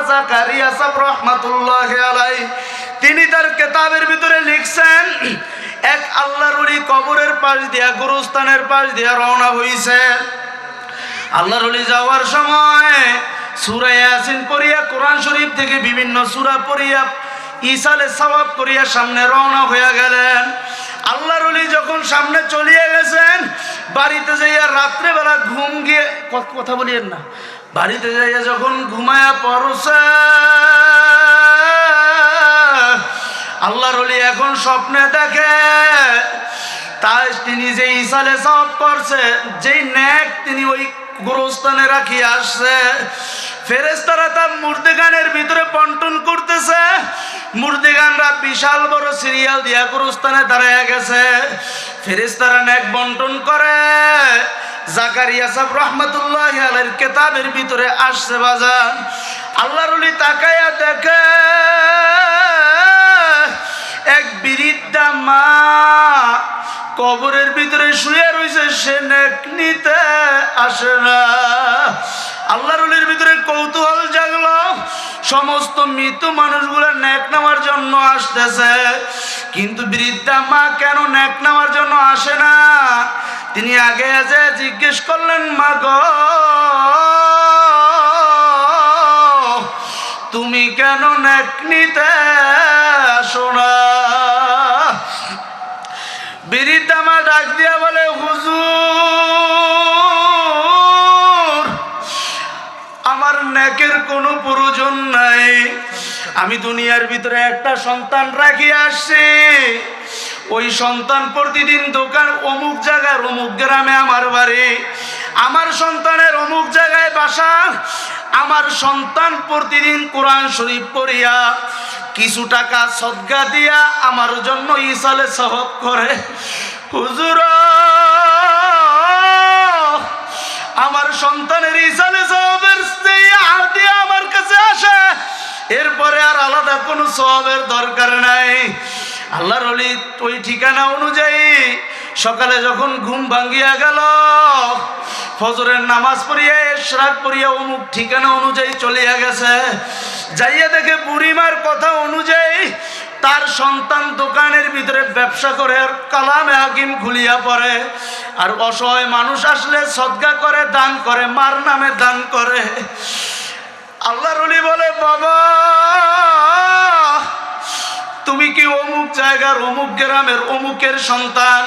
জাকারিয়া সাহেব রহমাতুল্লাহি আলাইহি তিনি তার কিতাবের ভিতরে লিখছেন, এক আল্লাহর ওলি কবরের পাশ দিয়া গোরস্থানের পাশ দিয়া রওনা হইছে। আল্লাহর ওলি যাওয়ার সময় সূরা ইয়াসিন পড়িয়া কোরআন শরীফ থেকে বিভিন্ন সূরা পড়িয়া ইসালে সওয়াব করিয়া সামনে রওনা হয়ে গেলেন। আল্লাহর ওলি যখন সামনে চলিয়ে গেছেন, বাড়িতে যাইয়া রাত্রেবেলা ঘুম গিয়ে কথা বলিয়েন না, বাড়িতে যাইয়া যখন ঘুমায়া পড়ছে, আল্লাহর ওলি এখন স্বপ্নে দেখে তাই তিনি যে ইসালে সওয়াব করছে, যেই নেক তিনি ওই গোরস্থানে রাখিয়ে আসছে, ফেরেশতারা তার মুর্দেগানের ভিতরে বন্টন করতেছে। মুর্দেগানরা বিশাল বড় সিরিয়াল দিয়া গোরস্থানে দাঁড়ায় গেছে। ফেরেশতারা নেক বন্টন করে। জাকারিয়া সাহেব রহমাতুল্লাহি আলাইহির কিতাবের ভিতরে আসছে বাজান। আল্লাহর ওলি তাকায়া দেখে এক বৃদ্ধা মা কবরের ভিতরে শুয়ে রয়েছে, সে নেক নিতে আসে না। আল্লাহর ওলির ভিতরে কৌতূহল জাগলো, সমস্ত মৃত মানুষগুলো নেক নেওয়ার জন্য আসতেছে, কিন্তু বৃদ্ধা মা কেন নেক নেওয়ার জন্য আসে না? তিনি আগে এসে জিজ্ঞেস করলেন, মা গো তুমি কেন নেক নিতে আসো না? বৃদ্ধা মা ডাক দিয়া বলে, হুজুর আমার নেকের কোনো প্রয়োজন নাই, আমি দুনিয়ার ভিতরে একটা সন্তান রাখিয়ে আসছি। ওই সন্তান প্রতিদিন দোকান অমুক জায়গায় অমুক গ্রামে আমার বাড়ি, আমার সন্তানের অমুক জায়গায় বাসা। আমার সন্তান প্রতিদিন কোরআন শরীফ পড়িয়া কিছু টাকা সদকা দিয়া আমার জন্য ইসালে সওয়াব করে। হুজুর আমার সন্তানের ইসালে সওয়াবের হাদিয়া আমার কাছে আসে, এরপরে আর আলাদা কোনো সওয়াবের দরকার নাই। আল্লাহর ওলি ওই ঠিকানা অনুযায়ী সকালে যখন ঘুম ভাঙ্গিয়া গেল, ফজরের নামাজ পড়িয়া ইশরাক পড়িয়া অমুক ঠিকানা অনুযায়ী চলিয়া গেছে। যাইয়া দেখে বুড়িমার কথা অনুযায়ী তার সন্তান দোকানের ভিতরে ব্যবসা করে আর কালামে হাকিম খুলিয়া পড়ে, আর অসহায় মানুষ আসলে সদকা করে, দান করে, মার নামে দান করে। আল্লাহর ওলি বলে, বাবা তুমি কি অমুক জায়গার অমুক গ্রামের অমুকের সন্তান?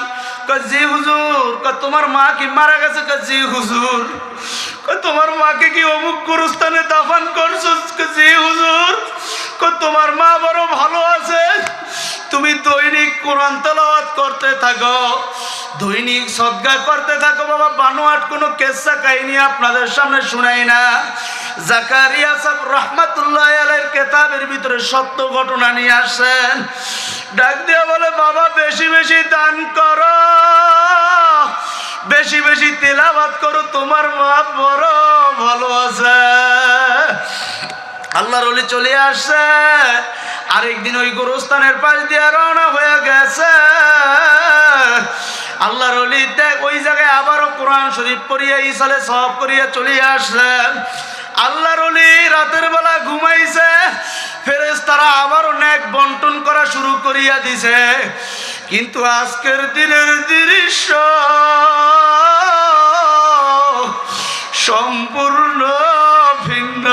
জি হুজুর। তোমার মা কি মারা গেছে? জি হুজুর। তোমার মাকে কি অমুক গোরস্থানে দাফন করছো? জি হুজুর। তোমার মা বড় ভালো আছে, তুমি দৈনিক কোরআন তেলাওয়াত করতে থাকো, দৈনিক সদকা করতে থাকো। বাবা বানোয়াট কোনো কেসা কাহিনী আপনাদের সামনে শুনাই না। জাকারিয়া সাহেব রহমাতুল্লাহি আলাইহির কিতাবের ভিতরে সত্য ঘটনা নিয়ে আসেন। ডাক দিয়ে বলে, বাবা বেশি বেশি দান করো, বেশি বেশি তেলাওয়াত করো, তোমার মা বড় ভালো আছে। আল্লাহর ওলি চলে আসছে। আরেকদিন ওই গোরস্থানের পাশ দিয়ে রওনা হয়ে গেছে। আল্লাহর ওলি ওই জায়গায় আবারও কোরআন শরীফ পড়িয়া ইসালে সওয়াব করিয়া চলে আসলেন। আল্লাহর ওলি রাতের বেলা ঘুমাইছে, ফেরেশতারা আবারও নেক বন্টন করা শুরু করিয়া দিছে। কিন্তু আজকের দিনের দৃশ্য সম্পূর্ণ ভিন্ন।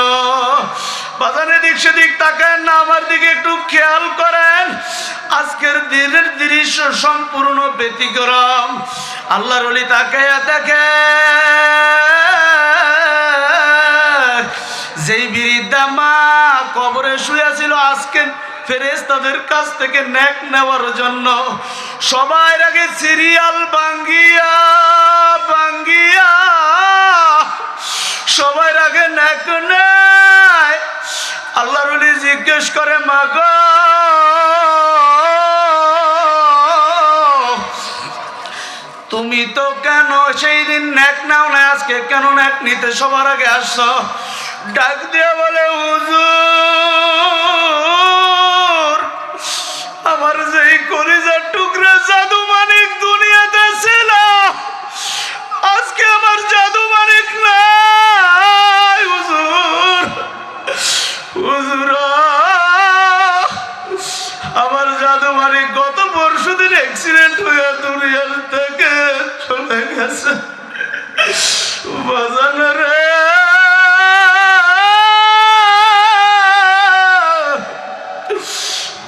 বাজারে দিক সেদিক তাকান না, আমার দিকে একটু খেয়াল করেন। আজকের দিনের দৃশ্য সম্পূর্ণ ব্যতিক্রম। আল্লাহর ওলি তাকায়া দেখে যেই বৃদ্ধা মা কবরে শুয়ে ছিল, আজকে ফেরেশতাদের কাছ থেকে নেক নেওয়ার জন্য সবাই আগে সিরিয়াল ভাঙ্গিয়া ভাঙ্গিয়া সবাই আগে নেক নেয়। আল্লাহর ওলি জিজ্ঞেস করে, মা গো তুমি তো কেন সেই দিন নেক নাও না, আজকে কেন নেক নিতে সবার আগে আসছো? ডাক দিয়ে বলে, হুজুর আমার যেই কলিজার টুকরা জাদু মানিক দুনিয়াতে ছিল, আজকে আমার জাদু মানিক নাই হুজুর। হুজুরা, আমার জাদু মালিক গত পরশুদিন অ্যাক্সিডেন্ট হয়ে দুনিয়ার থেকে চলে গেছে। বাজান রে,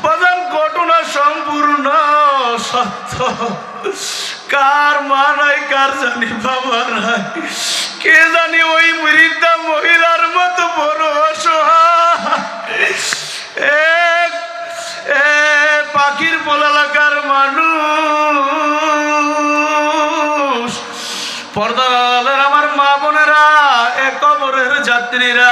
বাজান ঘটনা সম্পূর্ণ সত্য। কার মা নাই, কার জানি বাবা নাই, কে জানি ওই বৃদ্ধা মহিলার মতো বড় অসহায় পাখির পোলালাকার মানুষ, পর্দার আমার মা বোনেরা, কবরের যাত্রীরা।